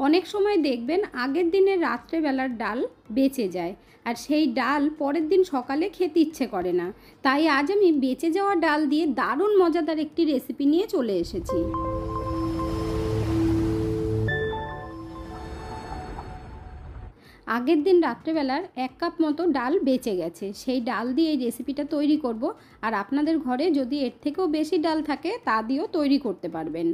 অনেক সময় দেখবেন আগের দিনের রাত্রেবেলার ডাল বেঁচে যায়, আর সেই ডাল পরের দিন সকালে খেতে ইচ্ছে করে না। তাই আজ আমি বেঁচে যাওয়া ডাল দিয়ে দারুণ মজাদার একটি রেসিপি নিয়ে চলে এসেছি। আগের দিন রাত্রেবেলার 1 কাপ মতো ডাল বেঁচে গেছে, সেই ডাল দিয়ে এই রেসিপিটা তৈরি করব। আর আপনাদের ঘরে যদি এর থেকেও বেশি ডাল থাকে তা দিয়েও তৈরি করতে পারবেন।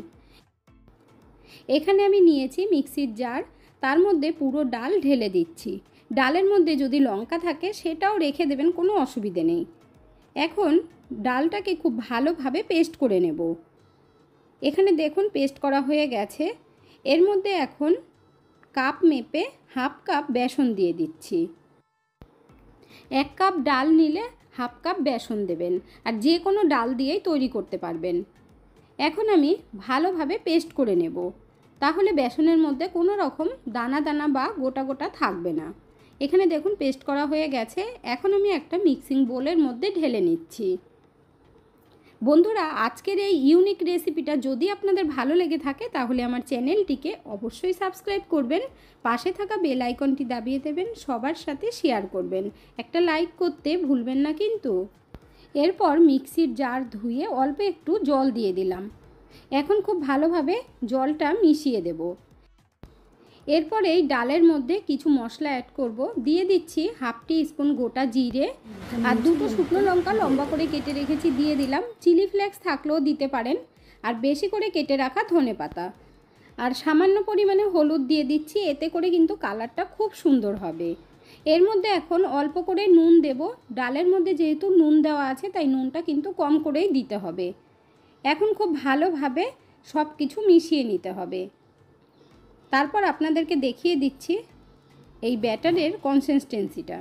এখানে আমি নিয়েছি মিক্সির জার, তার মধ্যে পুরো ডাল ঢেলে দিচ্ছি। ডালের মধ্যে যদি লঙ্কা থাকে সেটাও রেখে দেবেন, কোনো অসুবিধে নেই। এখন ডালটাকে খুব ভালোভাবে পেস্ট করে নেব। এখানে দেখুন পেস্ট করা হয়ে গেছে। এর মধ্যে এখন কাপ মেপে হাফ কাপ বেসন দিয়ে দিচ্ছি। 1 কাপ ডাল নিলে হাফ কাপ বেসন দেবেন, আর যে কোনো ডাল দিয়েই তৈরি করতে পারবেন। এখন আমি ভালোভাবে পেস্ট করে নেব, তাহলে বেসনের মধ্যে কোনো রকম দানা দানা বা গোটা গোটা থাকবে না। এখানে দেখুন পেস্ট করা হয়ে গেছে। এখন আমি একটা মিক্সিং বোলের মধ্যে ঢেলে নিচ্ছি। বন্ধুরা, আজকের এই ইউনিক রেসিপিটা যদি আপনাদের ভালো লেগে থাকে তাহলে আমার চ্যানেলটিকে অবশ্যই সাবস্ক্রাইব করবেন, পাশে থাকা বেল আইকনটি দাবিয়ে দেবেন, সবার সাথে শেয়ার করবেন, একটা লাইক করতে ভুলবেন না কিন্তু। এরপর মিক্সির জার ধুয়ে অল্প একটু জল দিয়ে দিলাম। এখন খুব ভালোভাবে জলটা মিশিয়ে দেব। এরপর এই ডালের মধ্যে কিছু মশলা অ্যাড করব। দিয়ে দিচ্ছি হাফ টিস্পুন গোটা জিরে, আর 2টো শুকনো লঙ্কা লম্বা করে কেটে রেখেছি দিয়ে দিলাম। চিলি ফ্লেক্স থাকলেও দিতে পারেন, আর বেশি করে কেটে রাখা ধনেপাতা, আর সামান্য পরিমাণে হলুদ দিয়ে দিচ্ছি। এতে করে কিন্তু কালারটা খুব সুন্দর হবে। এর মধ্যে এখন অল্প করে নুন দেব। ডালের মধ্যে যেহেতু নুন দেওয়া আছে তাই নুনটা কিন্তু কম করেই দিতে হবে। এখন খুব ভালোভাবে সব কিছু মিশিয়ে নিতে হবে। তারপর আপনাদেরকে দেখিয়ে দিচ্ছি এই ব্যাটারের কনসিস্টেন্সিটা।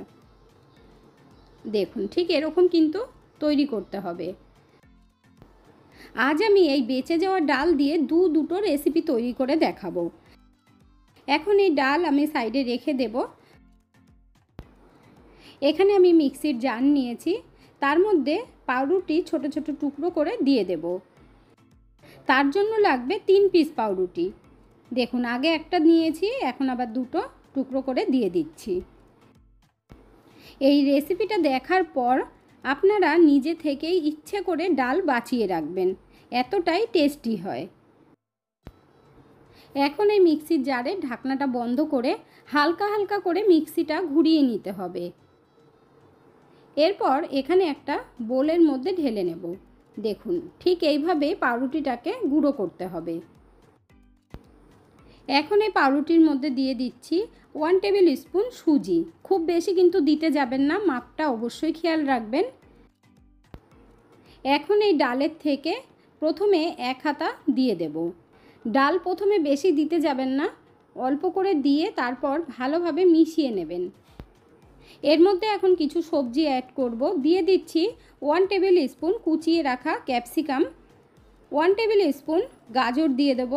দেখুন ঠিক এরকম কিন্তু তৈরি করতে হবে। আজ আমি এই বেঁচে যাওয়া ডাল দিয়ে দুটো রেসিপি তৈরি করে দেখাবো। এখন এই ডাল আমি সাইডে রেখে দেব। এখানে আমি মিক্সির জার নিয়েছি, তার মধ্যে পাউরুটি ছোট ছোট টুকরো করে দিয়ে দেব। তার জন্য লাগবে 3 পিস পাউরুটি। দেখুন আগে একটা নিয়েছি, এখন আবার 2টো টুকরো করে দিয়ে দিচ্ছি। এই রেসিপিটা দেখার পর আপনারা নিজে থেকেই ইচ্ছে করে ডাল বাঁচিয়ে রাখবেন, এতটাই টেস্টি হয়। এখন এই মিক্সির জারে ঢাকনাটা বন্ধ করে হালকা হালকা করে মিক্সিটা ঘুরিয়ে নিতে হবে। এরপর এখানে একটা বোলের মধ্যে ঢেলে নেব। দেখুন ঠিক এইভাবে পাউরুটিটাকে গুঁড়ো করতে হবে। এখন এই পাউরুটির মধ্যে দিয়ে দিচ্ছি 1 টেবিল স্পুন সুজি। খুব বেশি কিন্তু দিতে যাবেন না, মাপটা অবশ্যই খেয়াল রাখবেন। এখন এই ডালের থেকে প্রথমে 1 হাতা দিয়ে দেব। ডাল প্রথমে বেশি দিতে যাবেন না, অল্প করে দিয়ে তারপর ভালোভাবে মিশিয়ে নেবেন। এর মধ্যে এখন কিছু সবজি অ্যাড করব। দিয়ে দিচ্ছি 1 টেবিল স্পুন কুচিয়ে রাখা ক্যাপসিকাম, 1 টেবিল স্পুন গাজর দিয়ে দেব।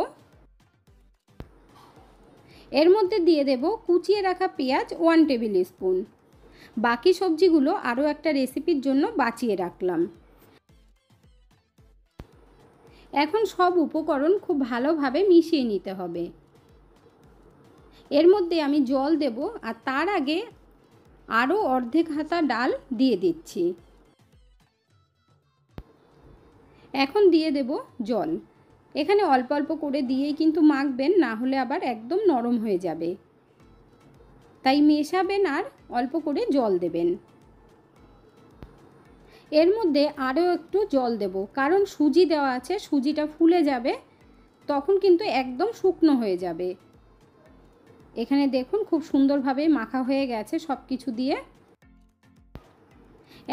এর মধ্যে দিয়ে দেব কুচিয়ে রাখা পেঁয়াজ 1 টেবিল স্পুন। বাকি সবজিগুলো আরও একটা রেসিপির জন্য বাঁচিয়ে রাখলাম। এখন সব উপকরণ খুব ভালোভাবে মিশিয়ে নিতে হবে। এর মধ্যে আমি জল দেব, আর তার আগে আরও অর্ধেক হাতা ডাল দিয়ে দিচ্ছি। এখন দিয়ে দেব জল। এখানে অল্প অল্প করে দিয়েই কিন্তু মাখবেন, না হলে আবার একদম নরম হয়ে যাবে। তাই মেশাবেন আর অল্প করে জল দেবেন। এর মধ্যে আরও একটু জল দেব, কারণ সুজি দেওয়া আছে, সুজিটা ফুলে যাবে, তখন কিন্তু একদম শুকনো হয়ে যাবে। এখানে দেখুন খুব সুন্দরভাবে মাখা হয়ে গেছে সব কিছু দিয়ে।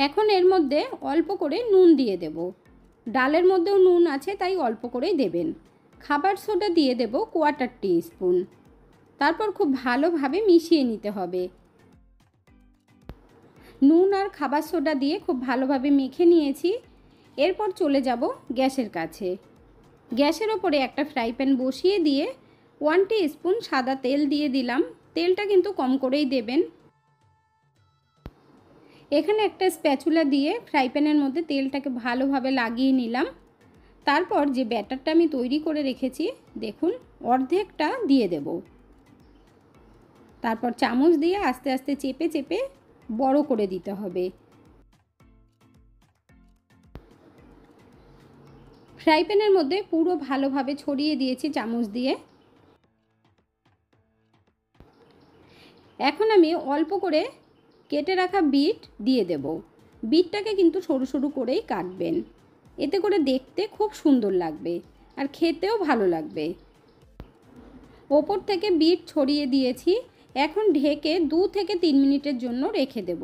এখন এর মধ্যে অল্প করে নুন দিয়ে দেব। ডালের মধ্যেও নুন আছে তাই অল্প করেই দেবেন। খাবার সোডা দিয়ে দেব 1/4 টিস্পুন। তারপর খুব ভালোভাবে মিশিয়ে নিতে হবে। নুন আর খাবার সোডা দিয়ে খুব ভালোভাবে মেখে নিয়েছি। এরপর চলে যাব গ্যাসের কাছে। গ্যাসের ওপরে একটা ফ্রাই প্যান বসিয়ে দিয়ে 1 টিস্পুন সাদা তেল দিয়ে দিলাম। তেলটা কিন্তু কম করেই দেবেন। এখানে একটা স্প্যাচুলা দিয়ে ফ্রাই প্যানের মধ্যে তেলটাকে ভালোভাবে লাগিয়ে নিলাম। তারপর যে ব্যাটারটা আমি তৈরি করে রেখেছি দেখুন অর্ধেকটা দিয়ে দেব। তারপর চামচ দিয়ে আস্তে আস্তে চেপে চেপে বড় করে দিতে হবে। ফ্রাই প্যানের মধ্যে পুরো ভালোভাবে ছড়িয়ে দিয়েছি চামচ দিয়ে। এখন আমি অল্প করে কেটে রাখা বিট দিয়ে দেব। বিটটাকে কিন্তু সরু সরু করেই কাটবেন, এতে করে দেখতে খুব সুন্দর লাগবে আর খেতেও ভালো লাগবে। ওপর থেকে বিট ছড়িয়ে দিয়েছি। এখন ঢেকে 2 থেকে 3 মিনিটের জন্য রেখে দেব,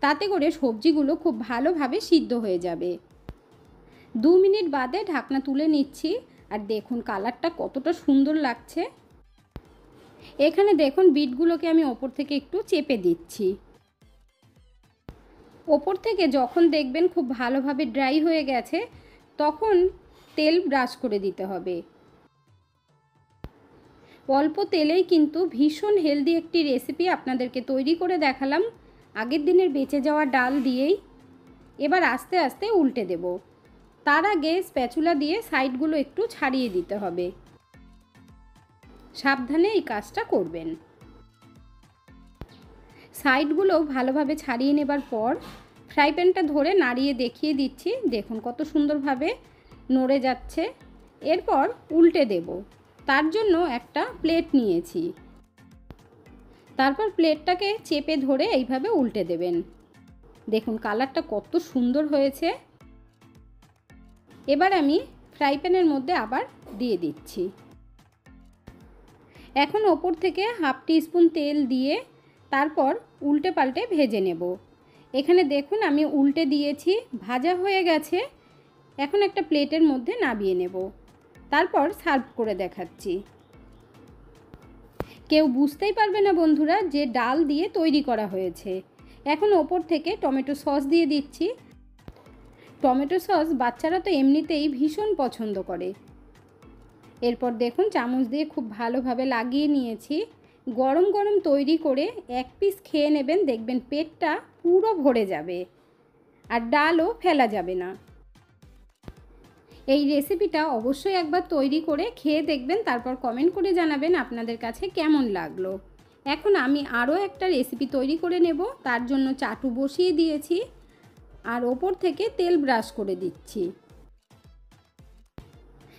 তাতে করে সবজিগুলো খুব ভালোভাবে সিদ্ধ হয়ে যাবে। 2 মিনিট বাদে ঢাকনা তুলে নিচ্ছি আর দেখুন কালারটা কতটা সুন্দর লাগছে। এখানে দেখুন বিটগুলোকে আমি ওপর থেকে একটু চেপে দিচ্ছি। ওপর থেকে যখন দেখবেন খুব ভালোভাবে ড্রাই হয়ে গেছে তখন তেল ব্রাশ করে দিতে হবে। অল্প তেলেই কিন্তু ভীষণ হেলদি একটি রেসিপি আপনাদেরকে তৈরি করে দেখালাম আগের দিনের বেঁচে যাওয়া ডাল দিয়েই। এবার আস্তে আস্তে উল্টে দেব। তার আগে স্প্যাচুলা দিয়ে সাইডগুলো একটু ছাড়িয়ে দিতে হবে। সাবধানে এই কাজটা করবেন। সাইডগুলো ভালোভাবে ছাড়িয়ে নেবার পর ফ্রাই প্যানটা ধরে নাড়িয়ে দেখিয়ে দিচ্ছি, দেখুন কত সুন্দরভাবে নড়ে যাচ্ছে। এরপর উল্টে দেব। তার জন্য একটা প্লেট নিয়েছি, তারপর প্লেটটাকে চেপে ধরে এইভাবে উল্টে দেবেন। দেখুন কালারটা কত সুন্দর হয়েছে। এবার আমি ফ্রাই প্যানের মধ্যে আবার দিয়ে দিচ্ছি। এখন ওপর থেকে হাফ টিস্পুন তেল দিয়ে তারপর উল্টে পাল্টে ভেজে নেব। এখানে দেখুন আমি উল্টে দিয়েছি, ভাজা হয়ে গেছে। এখন একটা প্লেটের মধ্যে নামিয়ে নেব, তারপর সার্ভ করে দেখাচ্ছি। কেউ বুঝতেই পারবে না বন্ধুরা যে ডাল দিয়ে তৈরি করা হয়েছে। এখন ওপর থেকে টমেটো সস দিয়ে দিচ্ছি। টমেটো সস বাচ্চারা তো এমনিতেই ভীষণ পছন্দ করে। এরপর দেখুন চামচ দিয়ে খুব ভালোভাবে লাগিয়ে নিয়েছি। গরম গরম তৈরি করে এক পিস খেয়ে নেবেন, দেখবেন পেটটা পুরো ভরে যাবে আর ডালও ফেলা যাবে না। এই রেসিপিটা অবশ্যই একবার তৈরি করে খেয়ে দেখবেন, তারপর কমেন্ট করে জানাবেন আপনাদের কাছে কেমন লাগলো। এখন আমি আরও একটা রেসিপি তৈরি করে নেব। তার জন্য চাটু বসিয়ে দিয়েছি আর ওপর থেকে তেল ব্রাশ করে দিচ্ছি।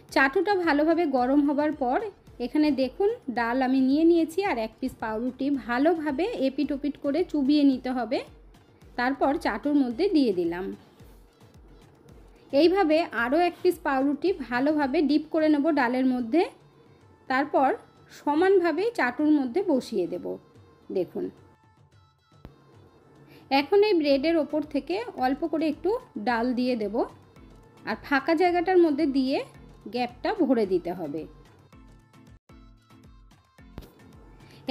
চাটুটা ভালোভাবে গরম হবার পর এখানে দেখুন ডাল আমি নিয়ে নিয়েছি আর এক পিস পাউরুটি ভালোভাবে এপিট ওপিট করে চুবিয়ে নিতে হবে। তারপর চাটুর মধ্যে দিয়ে দিলাম। এইভাবে আরও এক পিস পাউরুটি ভালোভাবে ডিপ করে নেব ডালের মধ্যে। তারপর সমানভাবে চাটুর মধ্যে বসিয়ে দেব। দেখুন এখন এই ব্রেডের ওপর থেকে অল্প করে একটু ডাল দিয়ে দেব আর ফাঁকা জায়গাটার মধ্যে দিয়ে গ্যাপটা ভরে দিতে হবে।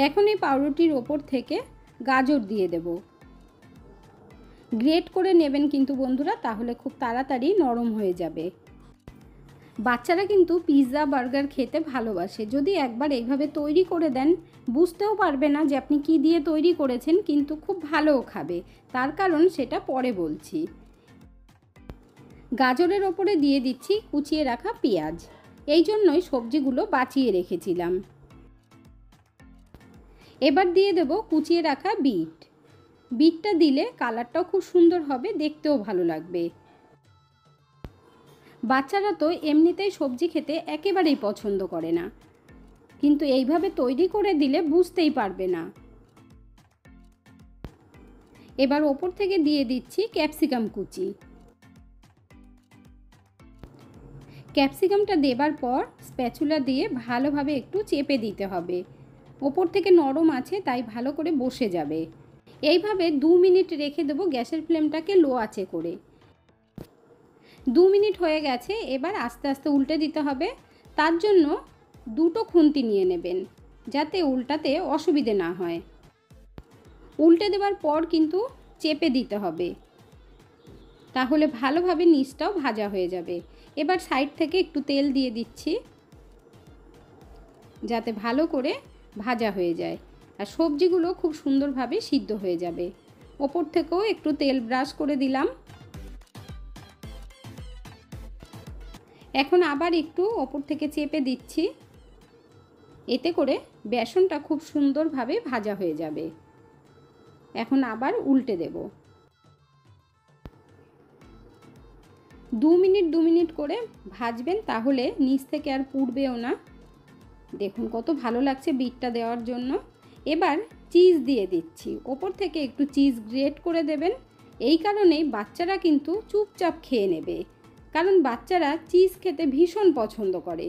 এখন এই পাউরুটির ওপর থেকে গাজর দিয়ে দেব। গ্রেট করে নেবেন কিন্তু বন্ধুরা, তাহলে খুব তাড়াতাড়ি নরম হয়ে যাবে। বাচ্চারা কিন্তু পিৎজা বার্গার খেতে ভালোবাসে। যদি একবার এইভাবে তৈরি করে দেন বুঝতেও পারবে না যে আপনি কি দিয়ে তৈরি করেছেন, কিন্তু খুব ভালোও খাবে। তার কারণ সেটা পরে বলছি। গাজরের ওপরে দিয়ে দিচ্ছি কুচিয়ে রাখা পেঁয়াজ, এই জন্যই সবজিগুলো বাঁচিয়ে রেখেছিলাম। এবার দিয়ে দেব কুচিয়ে রাখা বিট। বিটটা দিলে কালারটাও খুব সুন্দর হবে, দেখতেও ভালো লাগবে। বাচ্চারা তো এমনিতেই সবজি খেতে একেবারেই পছন্দ করে না, কিন্তু এইভাবে তৈরি করে দিলে বুঝতেই পারবে না। এবার ওপর থেকে দিয়ে দিচ্ছি ক্যাপসিকাম কুচি। ক্যাপসিকামটা দেবার পর স্প্যাচুলা দিয়ে ভালোভাবে একটু চেপে দিতে হবে। ওপর থেকে নরম আছে তাই ভালো করে বসে যাবে। এইভাবে 2 মিনিট রেখে দেবো গ্যাসের ফ্লেমটাকে লো আঁচে করে। 2 মিনিট হয়ে গেছে। এবার আস্তে আস্তে উল্টে দিতে হবে। তার জন্য 2টো খুন্তি নিয়ে নেবেন যাতে উল্টাতে অসুবিধে না হয়। উল্টে দেওয়ার পর কিন্তু চেপে দিতে হবে, তাহলে ভালোভাবে নিচটাও ভাজা হয়ে যাবে। এবার সাইড থেকে একটু তেল দিয়ে দিচ্ছি যাতে ভালো করে ভাজা হয়ে যায় আর সবজিগুলো খুব সুন্দরভাবে সিদ্ধ হয়ে যাবে। ওপর থেকেও একটু তেল ব্রাশ করে দিলাম। এখন আবার একটু ওপর থেকে চেপে দিচ্ছি এতে করে বেসনটা খুব সুন্দরভাবে ভাজা হয়ে যাবে। এখন আবার উল্টে দেব। 2 মিনিট করে ভাজবেন, তাহলে নিচ থেকে আর পুড়বেও না। দেখুন কত ভালো লাগছে বিটটা দেওয়ার জন্য। এবার চিজ দিয়ে দিচ্ছি। ওপর থেকে একটু চিজ গ্রেট করে দেবেন। এই কারণেই বাচ্চারা কিন্তু চুপচাপ খেয়ে নেবে, কারণ বাচ্চারা চিজ খেতে ভীষণ পছন্দ করে।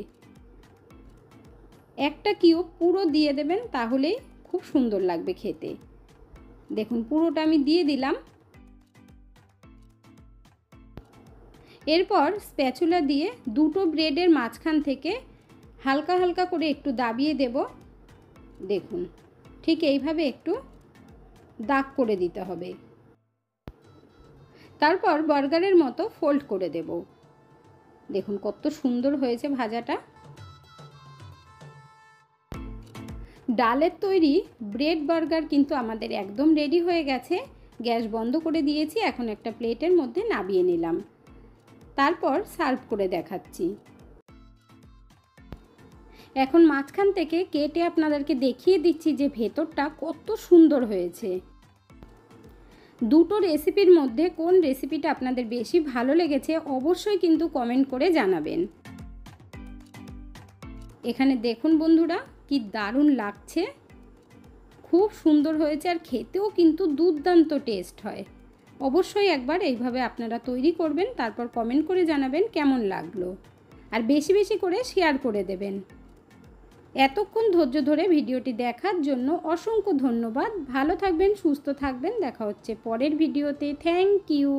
একটা কিউব পুরো দিয়ে দেবেন, তাহলেই খুব সুন্দর লাগবে খেতে। দেখুন পুরোটা আমি দিয়ে দিলাম। এরপর স্প্যাচুলা দিয়ে দুটো ব্রেডের মাঝখান থেকে হালকা হালকা করে একটু দাবিয়ে দেব। দেখুন ঠিক এইভাবে একটু দাগ করে দিতে হবে। তারপর বার্গারের মতো ফোল্ড করে দেব। দেখুন কত সুন্দর হয়েছে ভাজাটা। ডালের তৈরি ব্রেড বার্গার কিন্তু আমাদের একদম রেডি হয়ে গেছে। গ্যাস বন্ধ করে দিয়েছি। এখন একটা প্লেটের মধ্যে নামিয়ে নিলাম। তারপর সার্ভ করে দেখাচ্ছি। এখন মাঝখান থেকে কেটে আপনাদেরকে দেখিয়ে দিচ্ছি যে ভেতরটা কত সুন্দর হয়েছে। দুটো রেসিপির মধ্যে কোন রেসিপিটা আপনাদের বেশি ভালো লেগেছে অবশ্যই কিন্তু কমেন্ট করে জানাবেন। এখানে দেখুন বন্ধুরা কি দারুণ লাগছে, খুব সুন্দর হয়েছে, আর খেতেও কিন্তু দুর্দান্ত টেস্ট হয়। অবশ্যই একবার এইভাবে আপনারা তৈরি করবেন, তারপর কমেন্ট করে জানাবেন কেমন লাগলো, আর বেশি বেশি করে শেয়ার করে দেবেন। এতক্ষণ ধৈর্য ধরে ভিডিওটি দেখার জন্য অসংখ্য ধন্যবাদ। ভালো থাকবেন, সুস্থ থাকবেন। দেখা হচ্ছে পরের ভিডিওতে। Thank you.